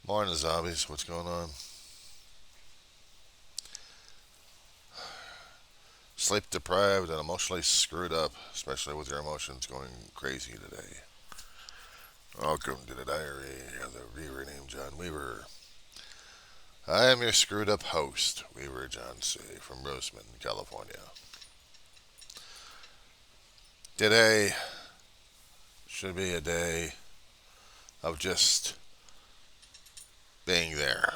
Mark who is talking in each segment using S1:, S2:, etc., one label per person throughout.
S1: Morning, zombies. What's going on? Sleep deprived and emotionally screwed up, especially with your emotions going crazy today. Welcome to the diary of the Weaver named John Weaver. I am your screwed up host, Weaver John C. from Roseman, California. Today should be a day of just being there,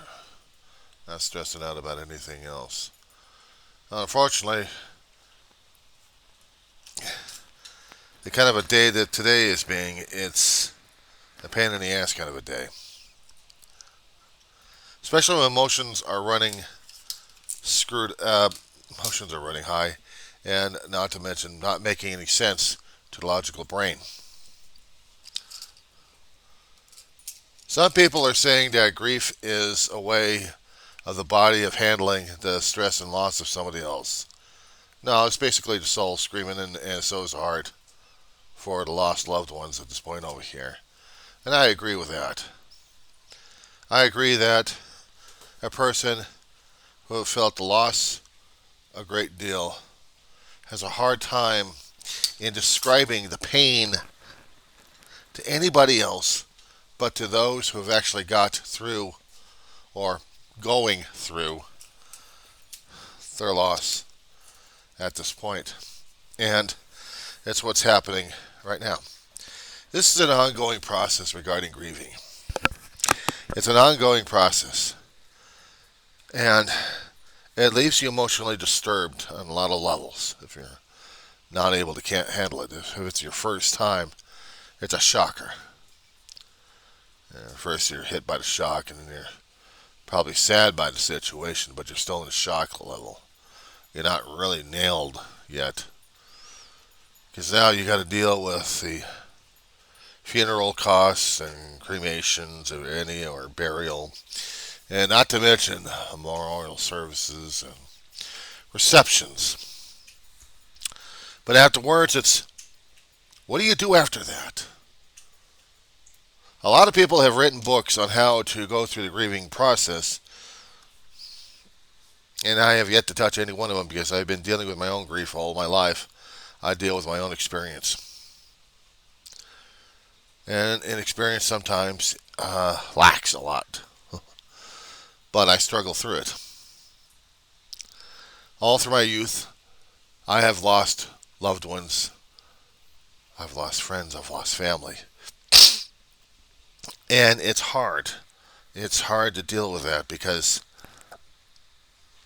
S1: not stressing out about anything else. Unfortunately, the kind of a day that today is being, it's a pain in the ass kind of a day. Especially when emotions are running screwed up, emotions are running high, and not to mention not making any sense to the logical brain. Some people are saying that grief is a way of the body of handling the stress and loss of somebody else. No, it's basically the soul screaming, and so is the heart for the lost loved ones at this point over here. And I agree with that. I agree that a person who felt the loss a great deal has a hard time in describing the pain to anybody else but to those who have actually got through or going through their loss at this point. And it's what's happening right now. This is an ongoing process regarding grieving. It's an ongoing process. And it leaves you emotionally disturbed on a lot of levels if you're not able to can't handle it. If it's your first time, it's a shocker. First, you're hit by the shock, and then you're probably sad by the situation, but you're still in the shock level. You're not really nailed yet, because now you got to deal with the funeral costs and cremations, or any, or burial, and not to mention memorial services and receptions. But afterwards, it's what do you do after that? A lot of people have written books on how to go through the grieving process, and I have yet to touch any one of them because I've been dealing with my own grief all my life. I deal with my own experience. And experience sometimes lacks a lot, but I struggle through it. All through my youth, I have lost loved ones, I've lost friends, I've lost family. And it's hard. It's hard to deal with that because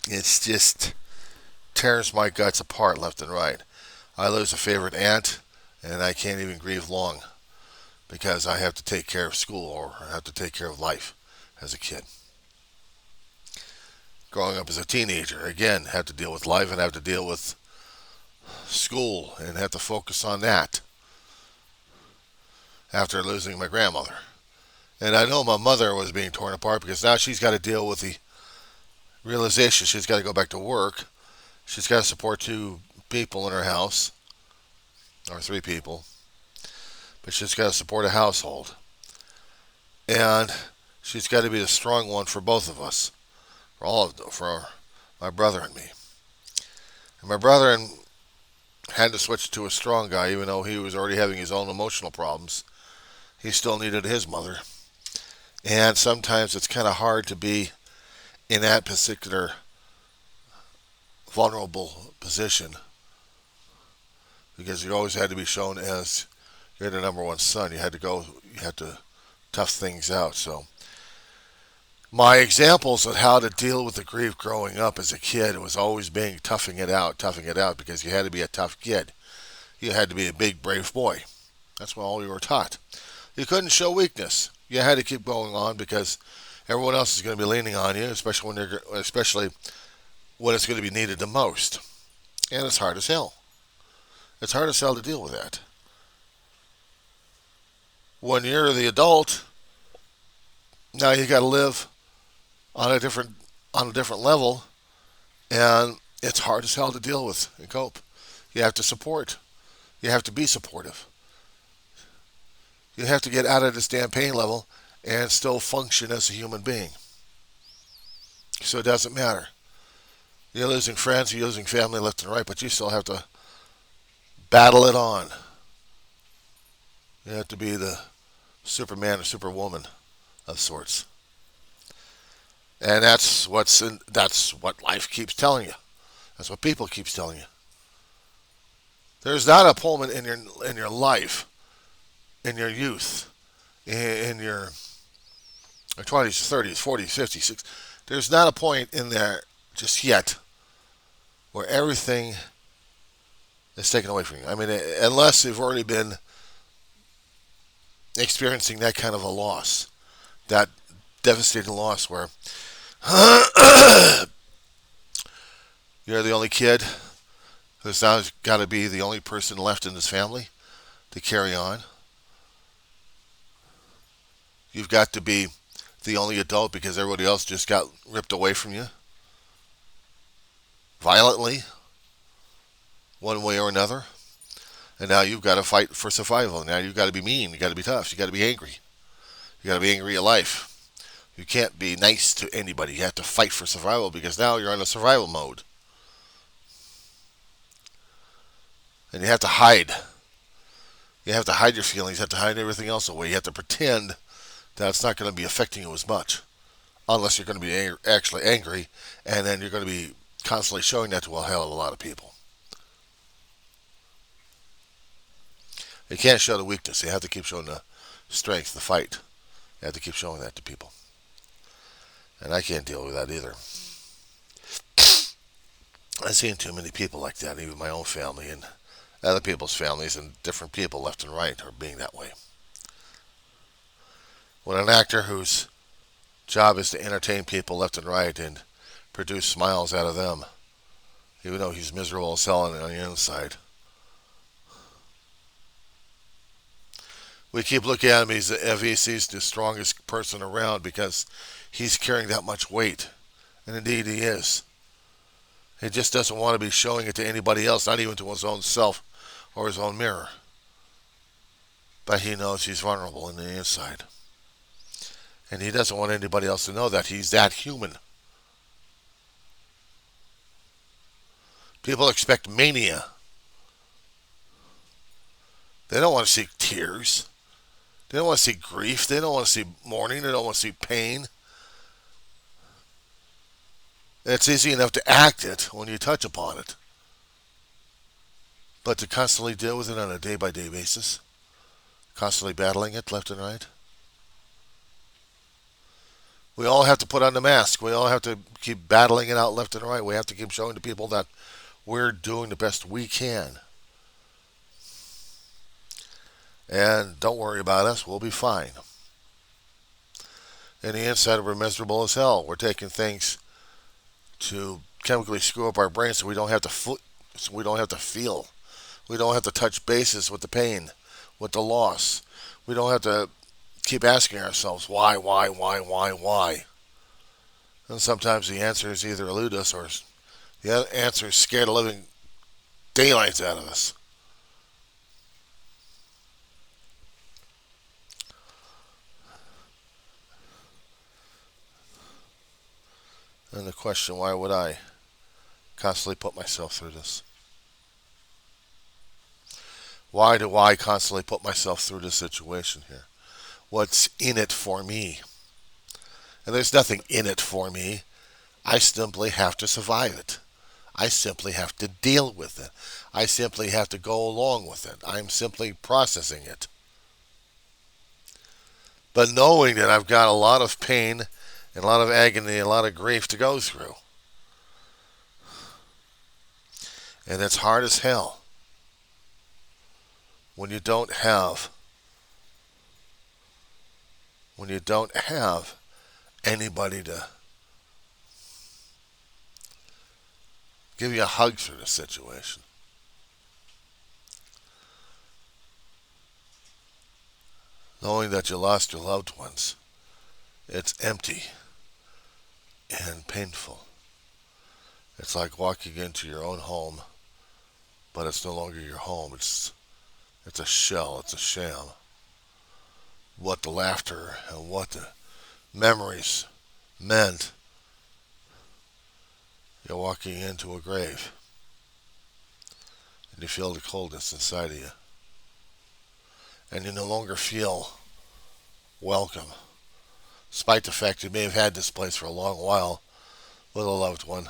S1: it's just tears my guts apart left and right. I lose a favorite aunt, and I can't even grieve long because I have to take care of school or I have to take care of life as a kid. Growing up as a teenager, again, have to deal with life and have to deal with school and have to focus on that after losing my grandmother. And I know my mother was being torn apart because now she's got to deal with the realization she's got to go back to work. She's got to support two people in her house, or three people, but she's got to support a household. And she's got to be the strong one for both of us, for my brother and me. And my brother had to switch to a strong guy, even though he was already having his own emotional problems. He still needed his mother. And sometimes it's kind of hard to be in that particular vulnerable position because you always had to be shown as you're the number one son. You had to tough things out. So my examples of how to deal with the grief growing up as a kid was always being toughing it out, because you had to be a tough kid. You had to be a big, brave boy. That's what all you were taught. You couldn't show weakness. You had to keep going on because everyone else is going to be leaning on you, especially when it's going to be needed the most. And it's hard as hell. It's hard as hell to deal with that. When you're the adult, now you got to live on a different level, and it's hard as hell to deal with and cope. You have to support. You have to be supportive. You have to get out of this damn pain level and still function as a human being. So it doesn't matter. You're losing friends, you're losing family left and right, but you still have to battle it on. You have to be the Superman or Superwoman of sorts. And that's what life keeps telling you. That's what people keeps telling you. There's not a moment in your life, in your youth, in your 20s, 30s, 40s, 50s, 60s. There's not a point in there just yet where everything is taken away from you. I mean, unless you've already been experiencing that kind of a loss, that devastating loss where you're the only kid who's now got to be the only person left in his family to carry on. You've got to be the only adult because everybody else just got ripped away from you violently, one way or another. And now you've got to fight for survival. Now you've got to be mean. You've got to be tough. You've got to be angry. You've got to be angry at life. You can't be nice to anybody. You have to fight for survival because now you're in a survival mode. And you have to hide. You have to hide your feelings. You have to hide everything else away. You have to pretend that it's not going to be affecting you as much. Unless you're going to be actually angry. And then you're going to be constantly showing that to a hell of a lot of people. You can't show the weakness. You have to keep showing the strength, the fight. You have to keep showing that to people. And I can't deal with that either. I've seen too many people like that, even my own family and other people's families, and different people left and right are being that way. When an actor whose job is to entertain people left and right and produce smiles out of them, even though he's miserable as hell on the inside. We keep looking at him as if he's the strongest person around because he's carrying that much weight. And indeed he is. He just doesn't want to be showing it to anybody else, not even to his own self or his own mirror. But he knows he's vulnerable in the inside. And he doesn't want anybody else to know that he's that human. People expect mania. They don't want to see tears. They don't want to see grief. They don't want to see mourning. They don't want to see pain. It's easy enough to act it when you touch upon it. But to constantly deal with it on a day-by-day basis, constantly battling it left and right. We all have to put on the mask. We all have to keep battling it out left and right. We have to keep showing to people that we're doing the best we can. And don't worry about us. We'll be fine. In the inside, we're miserable as hell. We're taking things to chemically screw up our brains so we don't have to so we don't have to feel. We don't have to touch bases with the pain, with the loss. We don't have to keep asking ourselves why. And sometimes the answer is either elude us or the answer is scare the living daylights out of us. And the question, why would I constantly put myself through this? Why do I constantly put myself through this situation here? What's in it for me? And there's nothing in it for me. I simply have to survive it. I simply have to deal with it. I simply have to go along with it. I'm simply processing it. But knowing that I've got a lot of pain and a lot of agony, a lot of grief to go through. And it's hard as hell when you don't have anybody to give you a hug through the situation. Knowing that you lost your loved ones, it's empty and painful. It's like walking into your own home, but it's no longer your home. It's a shell. It's a sham. what the laughter and what the memories meant. You're walking into a grave and you feel the coldness inside of you. And you no longer feel welcome, despite the fact you may have had this place for a long while with a loved one,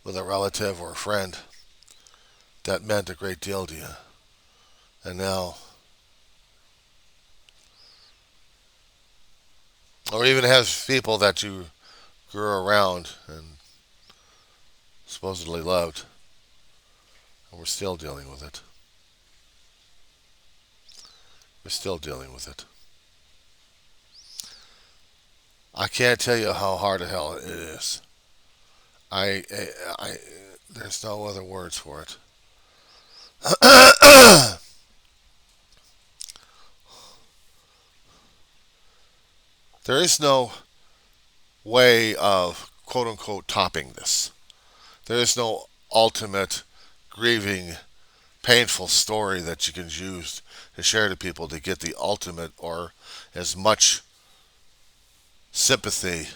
S1: with a relative or a friend that meant a great deal to you. And now, or even have people that you grew around and supposedly loved, and we're still dealing with it. We're still dealing with it. I can't tell you how hard the hell it is. I there's no other words for it. There is no way of quote unquote topping this. There is no ultimate grieving, painful story that you can use to share to people to get the ultimate or as much sympathy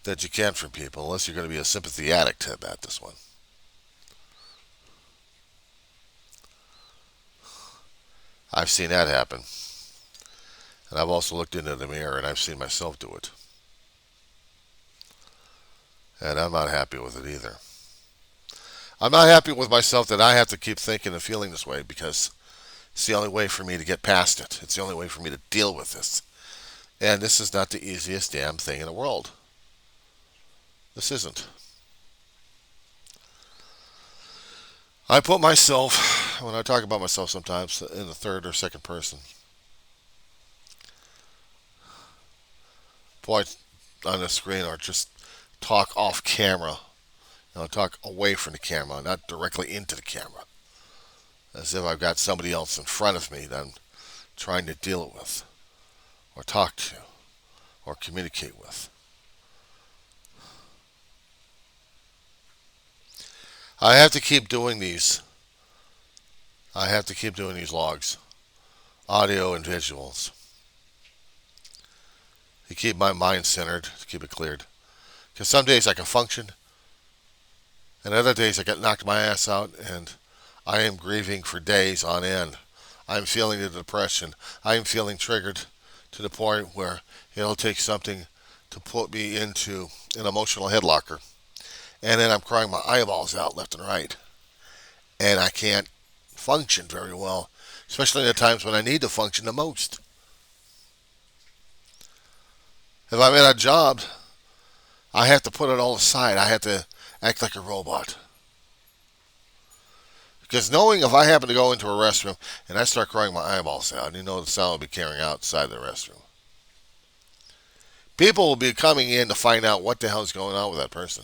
S1: that you can from people, unless you're going to be a sympathy addict at this one. I've seen that happen. And I've also looked into the mirror and I've seen myself do it. And I'm not happy with it either. I'm not happy with myself that I have to keep thinking and feeling this way because it's the only way for me to get past it. It's the only way for me to deal with this. And this is not the easiest damn thing in the world. This isn't. I put myself, when I talk about myself sometimes, in the third or second person. Point on the screen or just talk off camera. Talk away from the camera, not directly into the camera. As if I've got somebody else in front of me that I'm trying to deal with, or talk to, or communicate with. I have to keep doing these. I have to keep doing these logs, audio and visuals, to keep my mind centered, to keep it cleared. Because some days I can function, and other days I get knocked my ass out, and I am grieving for days on end. I'm feeling the depression. I am feeling triggered to the point where it'll take something to put me into an emotional headlocker. And then I'm crying my eyeballs out left and right. And I can't function very well, especially in the times when I need to function the most. If I'm in a job, I have to put it all aside. I have to act like a robot. Because knowing if I happen to go into a restroom and I start crying my eyeballs out, you know the sound will be carrying outside the restroom. People will be coming in to find out what the hell is going on with that person.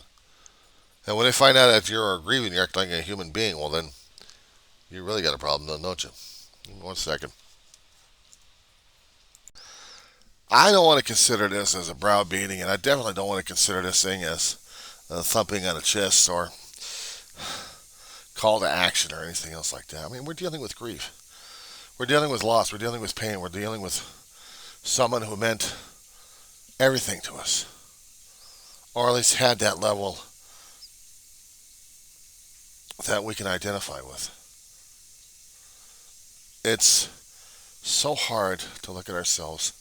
S1: And when they find out that you're grieving, you're acting like a human being, well then, you really got a problem, don't you? 1 second. I don't want to consider this as a browbeating, and I definitely don't want to consider this thing as a thumping on the chest or call to action or anything else like that. I mean, we're dealing with grief. We're dealing with loss. We're dealing with pain. We're dealing with someone who meant everything to us, or at least had that level that we can identify with. It's so hard to look at ourselves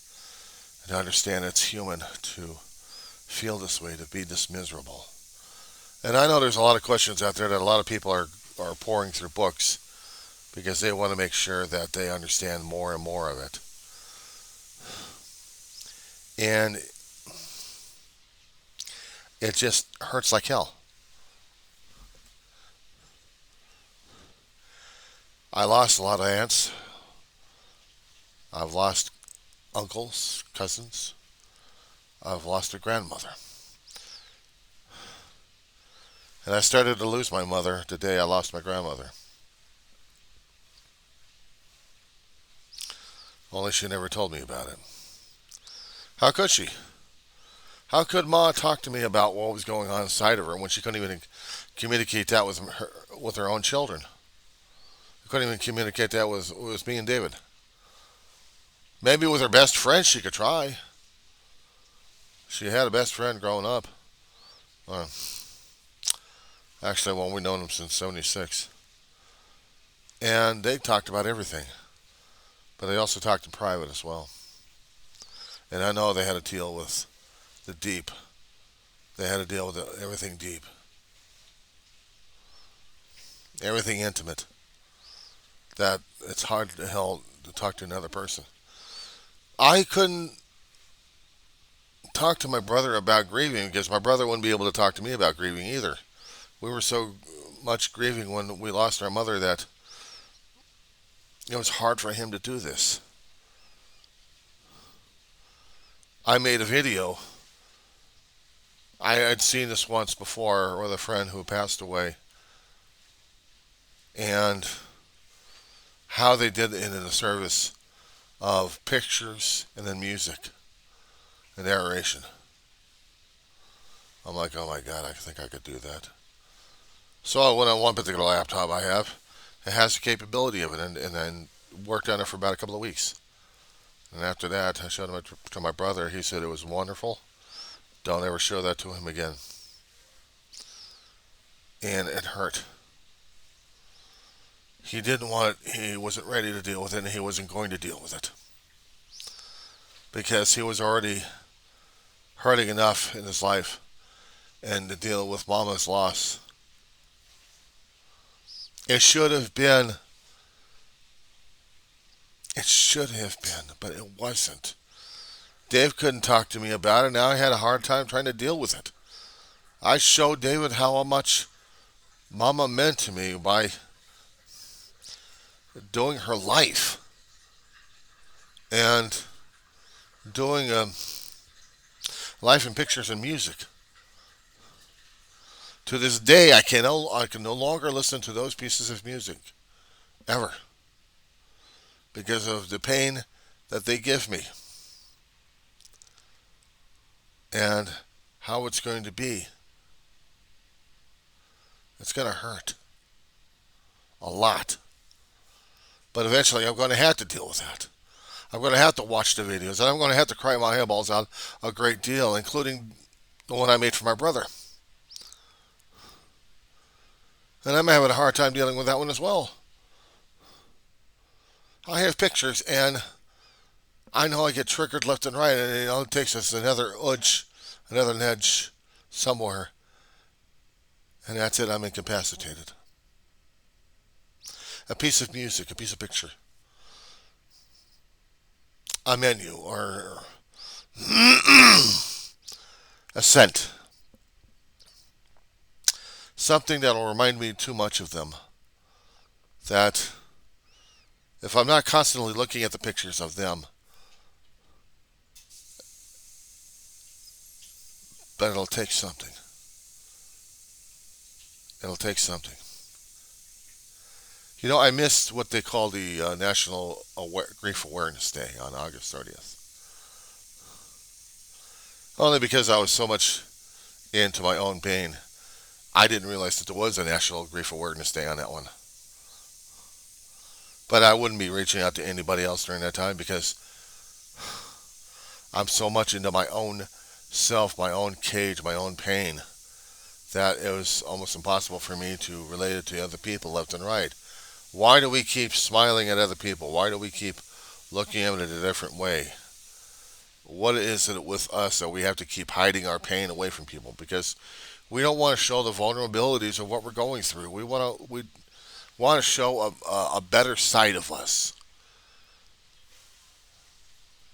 S1: and to understand it's human to feel this way, to be this miserable. And I know there's a lot of questions out there that a lot of people are pouring through books because they want to make sure that they understand more and more of it. And it just hurts like hell. I lost a lot of aunts. I've lost uncles, cousins. I've lost a grandmother. And I started to lose my mother the day I lost my grandmother. Only she never told me about it. How could she? How could Ma talk to me about what was going on inside of her when she couldn't even communicate that with her own children? Couldn't even communicate that with me and David. Maybe with her best friend she could try. She had a best friend growing up. Uh, Actually, well, we've known them since '76. And they talked about everything. But they also talked in private as well. And I know they had to deal with the deep. They had to deal with everything deep, everything intimate. That it's hard to hell to talk to another person. I couldn't talk to my brother about grieving because my brother wouldn't be able to talk to me about grieving either. We were so much grieving when we lost our mother that it was hard for him to do this. I made a video. I had seen this once before with a friend who passed away, and how they did it in the service of pictures and then music and narration. I'm like, oh my god, I think I could do that. So I went on one particular laptop I have. It has the capability of it, and then worked on it for about a couple of weeks. And after that, I showed it to my brother. He said it was wonderful. Don't ever show that to him again. And it hurt. He didn't want it. He wasn't ready to deal with it, and he wasn't going to deal with it because he was already hurting enough in his life, and to deal with Mama's loss. It should have been. It should have been, but it wasn't. Dave couldn't talk to me about it. Now I had a hard time trying to deal with it. I showed David how much Mama meant to me by doing her life and doing life in pictures and music. To this day, I can no longer listen to those pieces of music ever because of the pain that they give me and how it's going to be. It's going to hurt a lot, but eventually I'm going to have to deal with that. I'm going to have to watch the videos, and I'm going to have to cry my eyeballs out a great deal, including the one I made for my brother. And I'm having a hard time dealing with that one as well. I have pictures, and I know I get triggered left and right, and it takes us another udge, another nudge somewhere, and that's it. I'm incapacitated. A piece of music, a piece of picture, a menu, or a scent. Something that'll remind me too much of them. That if I'm not constantly looking at the pictures of them, but it'll take something. It'll take something. You know, I missed what they call the National Grief Awareness Day on August 30th. Only because I was so much into my own pain. I didn't realize that there was a National Grief Awareness Day on that one. But I wouldn't be reaching out to anybody else during that time because I'm so much into my own self, my own cage, my own pain, that it was almost impossible for me to relate it to other people left and right. Why do we keep smiling at other people? Why do we keep looking at it a different way? What is it with us that we have to keep hiding our pain away from people? Because we don't want to show the vulnerabilities of what we're going through. We want to show a better side of us.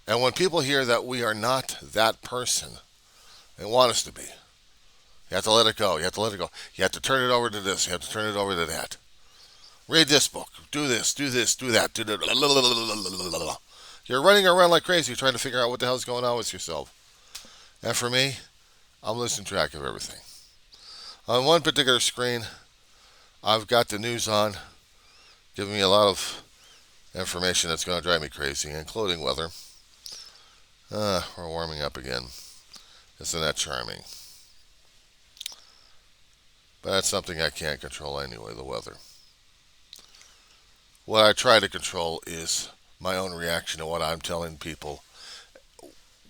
S1: And when people hear that we are not that person, they want us to be. You have to let it go. You have to let it go. You have to turn it over to this. You have to turn it over to that. Read this book. Do this. Do this. Do that. Do that. You're running around like crazy trying to figure out what the hell's going on with yourself. And for me, I'm losing track of everything. On one particular screen, I've got the news on, giving me a lot of information that's going to drive me crazy, including weather. We're warming up again. Isn't that charming? But that's something I can't control anyway, the weather. What I try to control is my own reaction to what I'm telling people,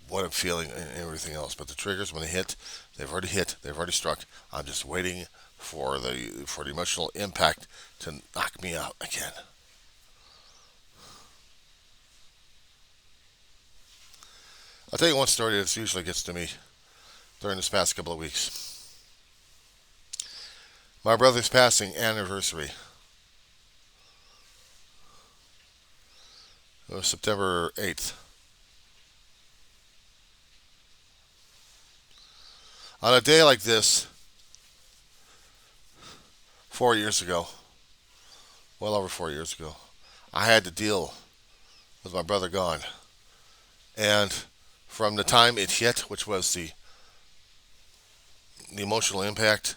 S1: what I'm feeling, and everything else. But the triggers, when they hit, they've already hit. They've already struck. I'm just waiting for the emotional impact to knock me out again. I'll tell you one story that usually gets to me during this past couple of weeks. My brother's passing anniversary. It was September 8th. On a day like this, 4 years ago, well over 4 years ago, I had to deal with my brother gone. And from the time it hit, which was the emotional impact,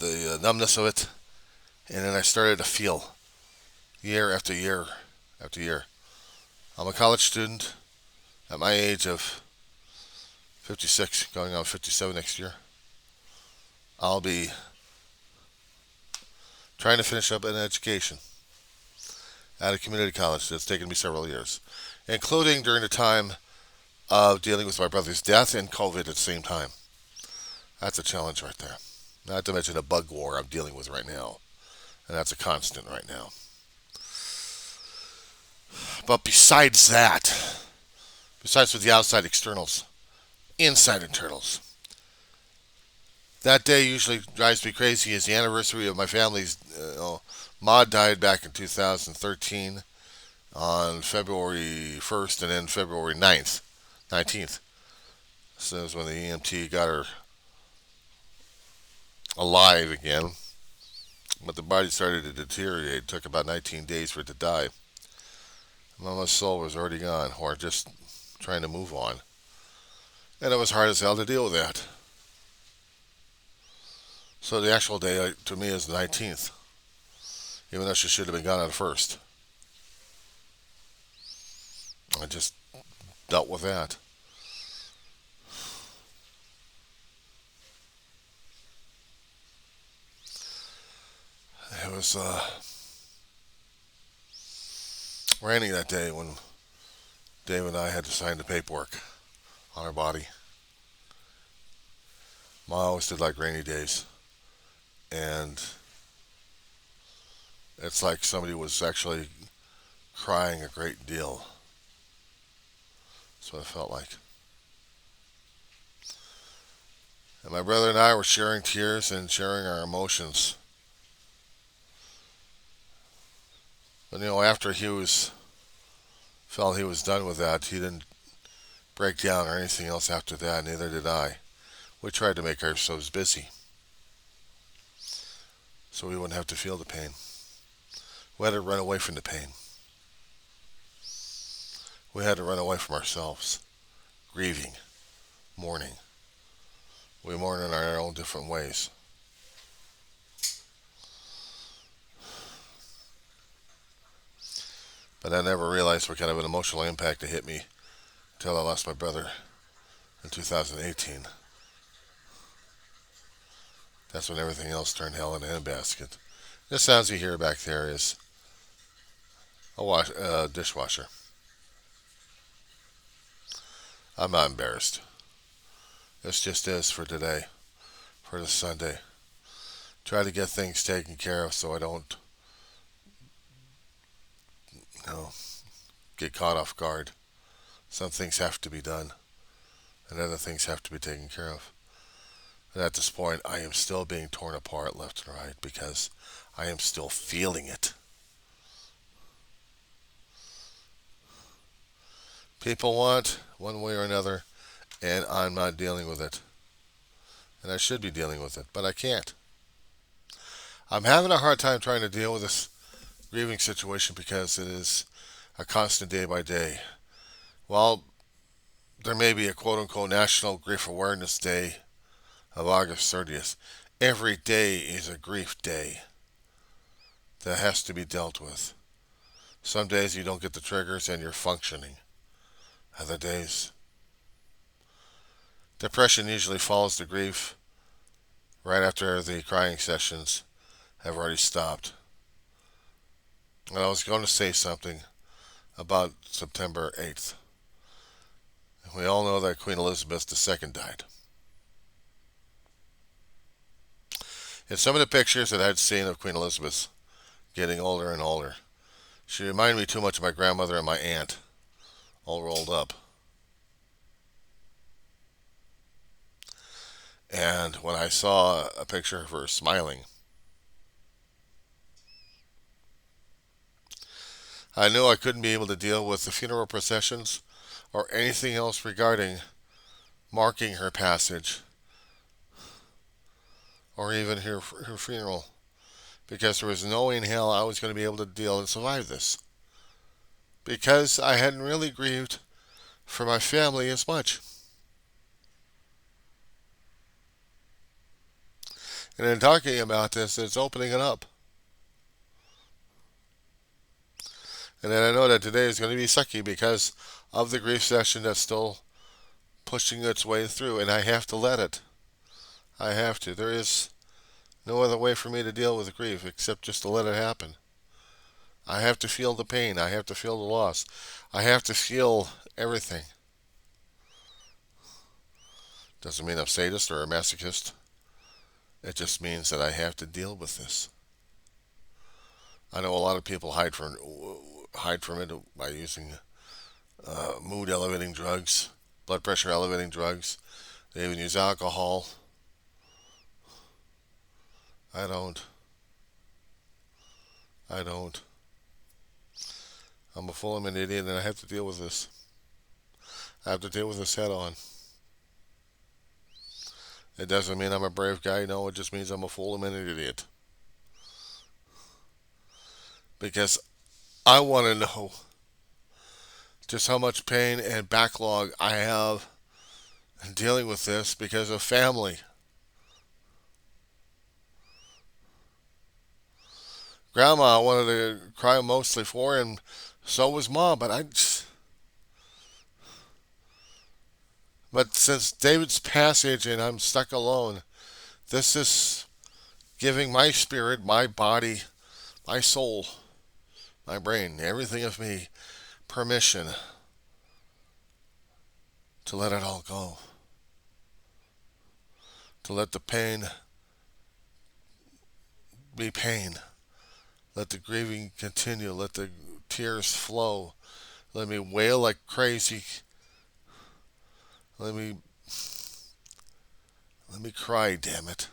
S1: the numbness of it, and then I started to feel year after year after year. I'm a college student at my age of 56, going on 57 next year. I'll be trying to finish up an education at a community college that's taken me several years, including during the time of dealing with my brother's death and COVID at the same time. That's a challenge right there. Not to mention the bug war I'm dealing with right now, and that's a constant right now. But besides with the outside externals, inside internals, that day usually drives me crazy. Is the anniversary of my family's. Ma died back in 2013 on February 1st and then February 19th. So that was when the EMT got her alive again. But the body started to deteriorate. It took about 19 days for it to die. Mama's soul was already gone, or just trying to move on. And it was hard as hell to deal with that. So the actual day to me is the 19th, even though she should have been gone on the 1st. I just dealt with that. It was raining that day when Dave and I had to sign the paperwork on our body. Ma always did like rainy days. And it's like somebody was actually crying a great deal. That's what it felt like. And my brother and I were sharing tears and sharing our emotions. But after felt he was done with that, he didn't break down or anything else after that. Neither did I. We tried to make ourselves busy so we wouldn't have to feel the pain. We had to run away from the pain. We had to run away from ourselves, grieving, mourning. We mourn in our own different ways. But I never realized what kind of an emotional impact it hit me until I lost my brother in 2018. That's when everything else turned hell in a handbasket. The sounds you hear back there is a dishwasher. I'm not embarrassed. This just is for today, for this Sunday. Try to get things taken care of so I don't, you know, get caught off guard. Some things have to be done, and other things have to be taken care of. And at this point, I am still being torn apart left and right because I am still feeling it. People want one way or another, and I'm not dealing with it. And I should be dealing with it, but I can't. I'm having a hard time trying to deal with this grieving situation because it is a constant day by day. While there may be a quote unquote National Grief Awareness Day of August 30th, every day is a grief day that has to be dealt with. Some days you don't get the triggers and you're functioning. Other days, depression usually follows the grief right after the crying sessions have already stopped. And I was going to say something about September 8th. We all know that Queen Elizabeth II died. In some of the pictures that I'd seen of Queen Elizabeth getting older and older, she reminded me too much of my grandmother and my aunt, all rolled up. And when I saw a picture of her smiling, I knew I couldn't be able to deal with the funeral processions or anything else regarding marking her passage or even her funeral, because there was no way in hell I was going to be able to deal and survive this, because I hadn't really grieved for my family as much. And in talking about this, it's opening it up. And then I know that today is going to be sucky because of the grief session that's still pushing its way through, and I have to let it. I have to. There is no other way for me to deal with grief except just to let it happen. I have to feel the pain. I have to feel the loss. I have to feel everything. Doesn't mean I'm a sadist or a masochist. It just means that I have to deal with this. I know a lot of people hide from it by using mood elevating drugs, blood pressure elevating drugs. They even use alcohol. I don't. I don't. I'm a fool. I'm an idiot, and I have to deal with this. I have to deal with this head on. It doesn't mean I'm a brave guy. No, it just means I'm a fool. I'm an idiot. Because I want to know just how much pain and backlog I have in dealing with this because of family. Grandma I wanted to cry mostly for, and so was Mom. But since David's passage and I'm stuck alone, this is giving my spirit, my body, my soul, my brain, everything of me permission to let it all go. To let the pain be pain. Let the grieving continue. Let the tears flow. Let me wail like crazy. Let me cry, damn it.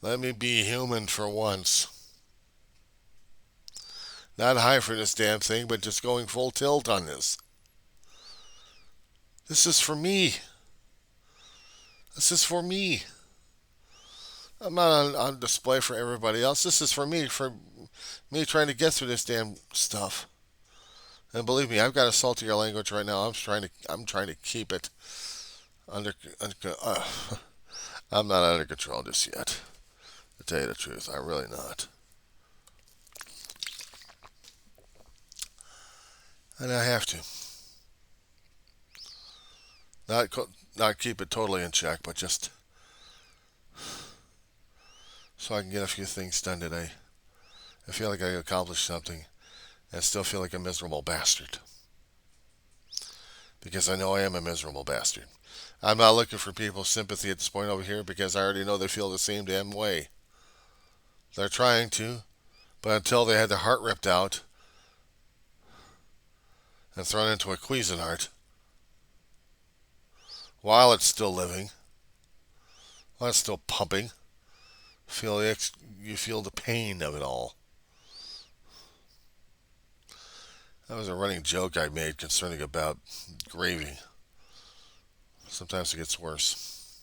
S1: Let me be human for once. Not high for this damn thing, but just going full tilt on this. This is for me. This is for me. I'm not on display for everybody else. This is for me trying to get through this damn stuff. And believe me, I've got a saltier language right now. I'm trying to keep it under I'm not under control just yet. To tell you the truth, I'm really not. And I have to not not keep it totally in check, but just so I can get a few things done today. I feel like I accomplished something, and I still feel like a miserable bastard because I know I am a miserable bastard. I'm not looking for people's sympathy at this point over here because I already know they feel the same damn way. They're trying to, but until they had their heart ripped out and thrown into a Cuisinart while it's still living, while it's still pumping, you feel the pain of it all. That was a running joke I made concerning about grieving. Sometimes it gets worse.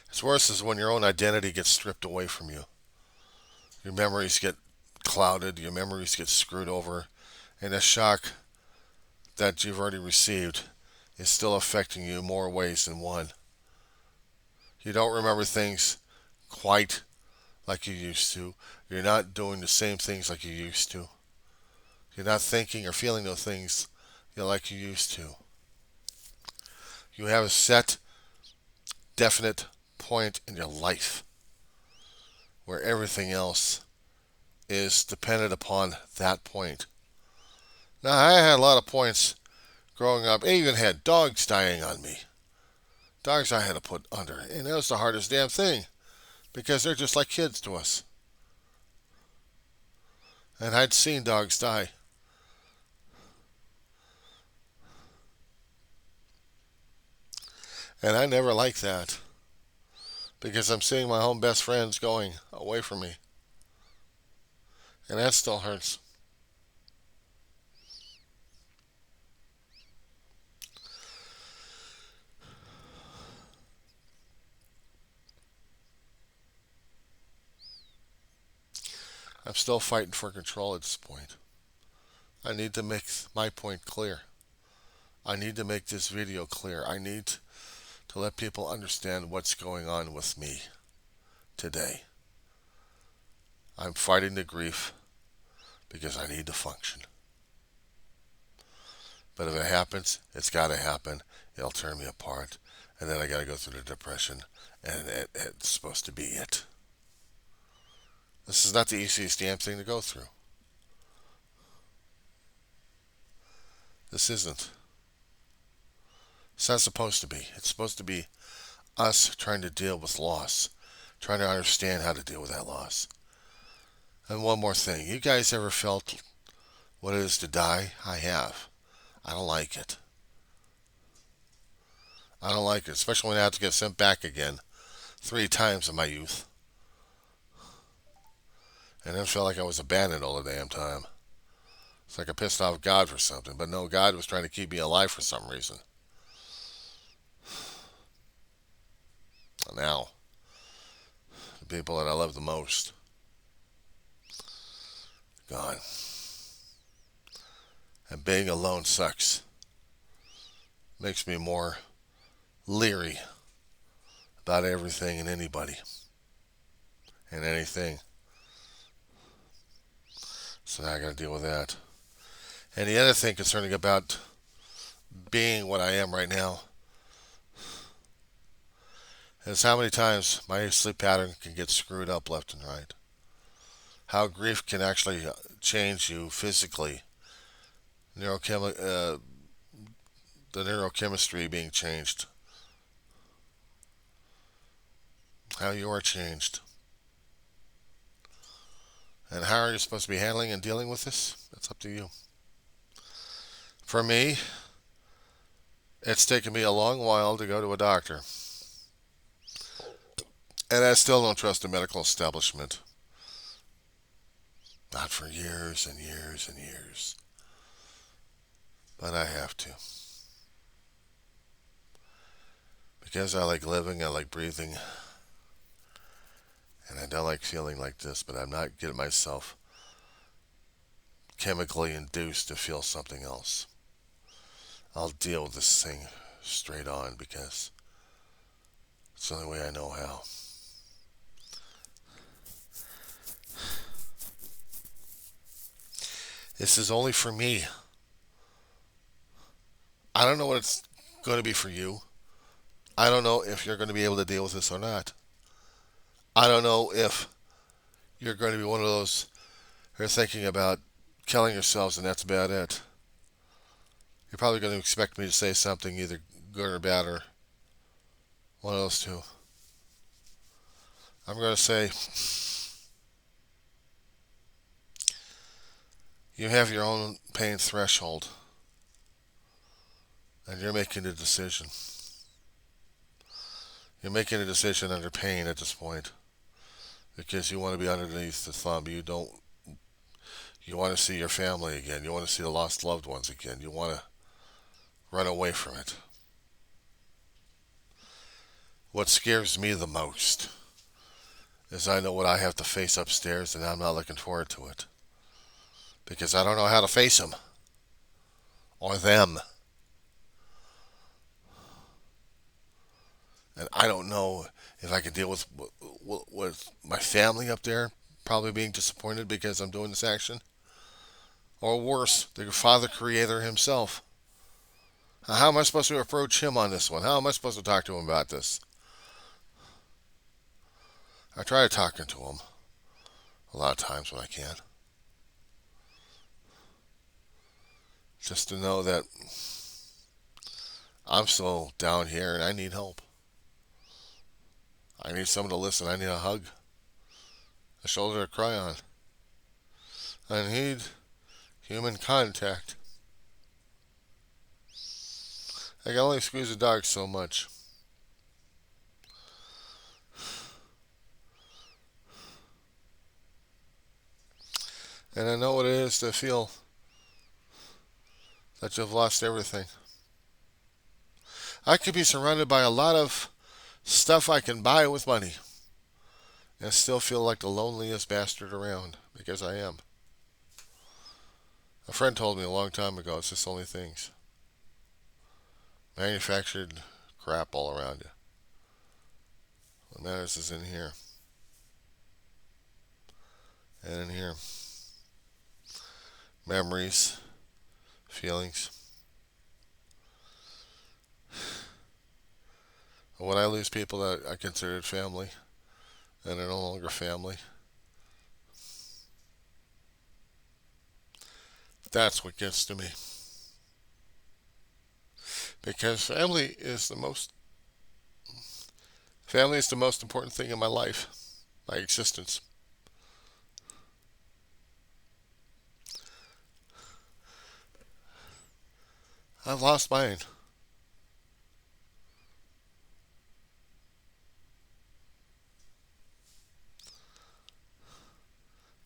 S1: It's worse is when your own identity gets stripped away from you. Your memories get clouded, your memories get screwed over, and the shock that you've already received is still affecting you more ways than one. You don't remember things quite like you used to. You're not doing the same things like you used to. You're not thinking or feeling those things like you used to. You have a set, definite point in your life where everything else is dependent upon that point. Now, I had a lot of points growing up. I even had dogs dying on me. Dogs I had to put under. And that was the hardest damn thing. Because they're just like kids to us. And I'd seen dogs die. And I never liked that. Because I'm seeing my home best friends going away from me. And that still hurts. I'm still fighting for control at this point. I need to make my point clear. I need to make this video clear. I need to let people understand what's going on with me today. I'm fighting the grief because I need to function. But if it happens, it's got to happen. It'll tear me apart. And then I got to go through the depression. And it's supposed to be it. This is not the easiest damn thing to go through. This isn't. It's not supposed to be. It's supposed to be us trying to deal with loss. Trying to understand how to deal with that loss. And one more thing. You guys ever felt what it is to die? I have. I don't like it. I don't like it. Especially when I have to get sent back again 3 times in my youth. And then felt like I was abandoned all the damn time. It's like I pissed off God for something. But no, God was trying to keep me alive for some reason. And now, the people that I love the most, gone. And being alone sucks. Makes me more leery about everything and anybody. And anything. So now I got to deal with that. And the other thing concerning about being what I am right now is how many times my sleep pattern can get screwed up left and right. How grief can actually change you physically. The neurochemistry being changed. How you are changed. And how are you supposed to be handling and dealing with this? That's up to you. For me, it's taken me a long while to go to a doctor. And I still don't trust the medical establishment. Not for years and years and years. But I have to. Because I like living, I like breathing. And I don't like feeling like this, but I'm not getting myself chemically induced to feel something else. I'll deal with this thing straight on because it's the only way I know how. This is only for me. I don't know what it's going to be for you. I don't know if you're going to be able to deal with this or not. I don't know if you're going to be one of those who are thinking about killing yourselves and that's about it. You're probably going to expect me to say something either good or bad or one of those two. I'm going to say you have your own pain threshold and you're making a decision. You're making a decision under pain at this point because you want to be underneath the thumb. You want to see your family again. You want to see the lost loved ones again. You want to run away from it. What scares me the most is I know what I have to face upstairs and I'm not looking forward to it. Because I don't know how to face them. Or them. And I don't know if I can deal with my family up there probably being disappointed because I'm doing this action. Or worse, the Father Creator himself. How am I supposed to approach him on this one? How am I supposed to talk to him about this? I tried talking to him a lot of times when I can. Just to know that I'm still down here and I need help. I need someone to listen. I need a hug, a shoulder to cry on. I need human contact. I can only squeeze a dog so much. And I know what it is to feel that you've lost everything. I could be surrounded by a lot of stuff I can buy with money and still feel like the loneliest bastard around, because I am. A friend told me a long time ago, it's just only things. Manufactured crap all around you. What matters is in here. And in here. Memories, feelings. When I lose people that I considered family, and they're no longer family, that's what gets to me. Because family is the most important thing in my life, my existence. I've lost mine.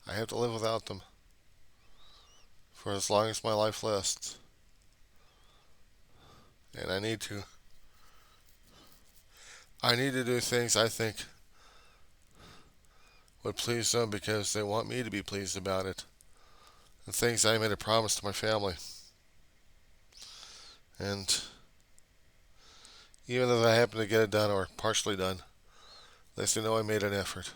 S1: I have to live without them for as long as my life lasts. And I need to. I need to do things I think would please them because they want me to be pleased about it. And things I made a promise to my family. And even if I happen to get it done or partially done, at least they know I made an effort.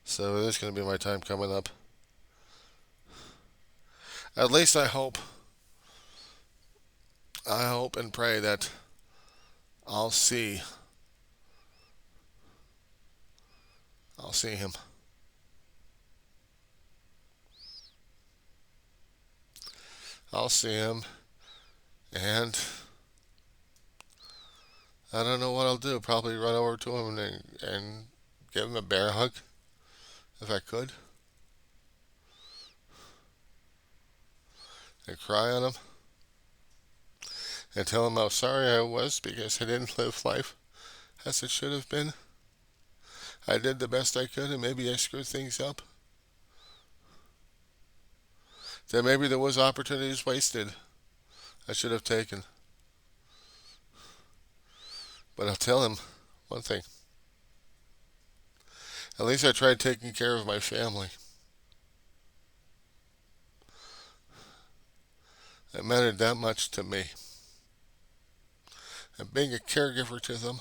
S1: So it is going to be my time coming up. At least I hope and pray that I'll see him. I'll see him, and I don't know what I'll do. Probably run over to him and give him a bear hug, if I could, and cry on him, and tell him how sorry I was because I didn't live life as it should have been. I did the best I could, and maybe I screwed things up. That maybe there was opportunities wasted I should have taken. But I'll tell him one thing. At least I tried taking care of my family. It mattered that much to me. And being a caregiver to them,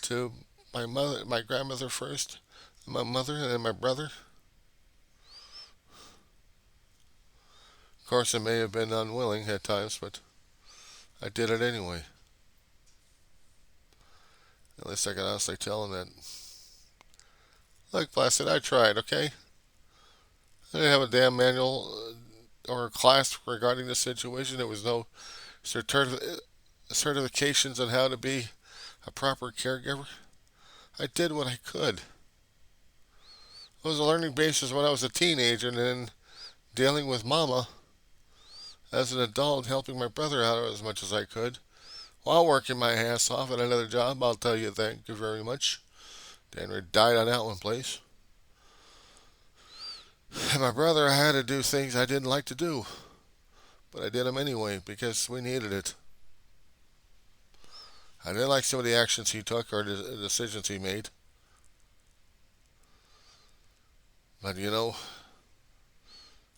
S1: to my grandmother first, my mother, and then my brother. Of course, I may have been unwilling at times, but I did it anyway. At least I can honestly tell him that. Look, Placid, I tried, okay? I didn't have a damn manual or a class regarding the situation. There was no certifications on how to be a proper caregiver. I did what I could. It was a learning basis when I was a teenager, and then dealing with mama as an adult, helping my brother out as much as I could, while working my ass off at another job. I'll tell you, thank you very much. Danner died on that one place. And my brother, I had to do things I didn't like to do, but I did them anyway because we needed it. I didn't like some of the actions he took or the decisions he made. But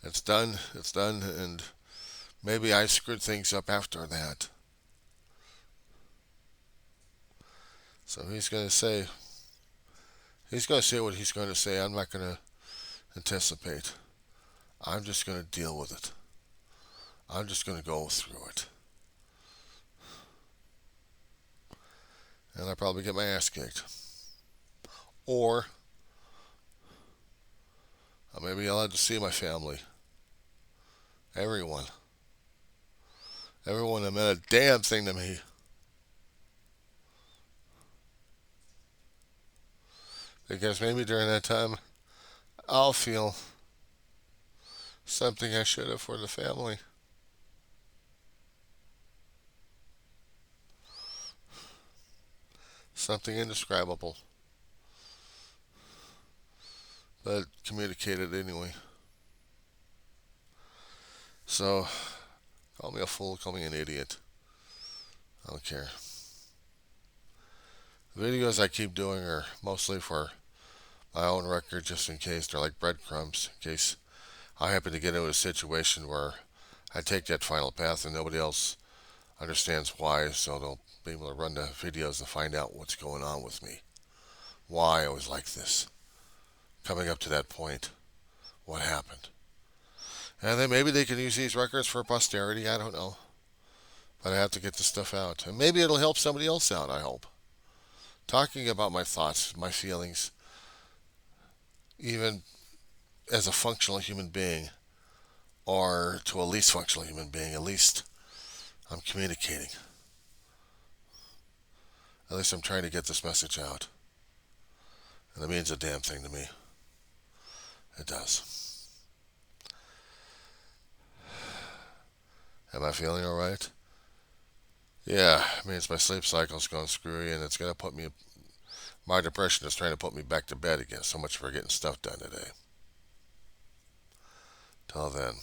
S1: it's done, and maybe I screwed things up after that. So he's going to say what he's going to say. I'm not going to anticipate. I'm just going to deal with it. I'm just going to go through it. and I probably get my ass kicked. Or I may be allowed to see my family. Everyone. Everyone that meant a damn thing to me. Because maybe during that time, I'll feel something I should have for the family. Something indescribable. But communicated anyway. So, call me a fool, call me an idiot. I don't care. The videos I keep doing are mostly for my own record, just in case. They're like breadcrumbs, in case I happen to get into a situation where I take that final path and nobody else understands why, so they'll be able to run the videos and find out what's going on with me. Why I was like this. Coming up to that point. What happened? And then maybe they can use these records for posterity, I don't know. But I have to get this stuff out. And maybe it'll help somebody else out, I hope. Talking about my thoughts, my feelings, even as a functional human being, or to a least functional human being, at least I'm communicating. At least I'm trying to get this message out. And it means a damn thing to me. It does. Am I feeling alright? Yeah, it means my sleep cycle's going screwy and it's going to put me. My depression is trying to put me back to bed again. So much for getting stuff done today. Till then.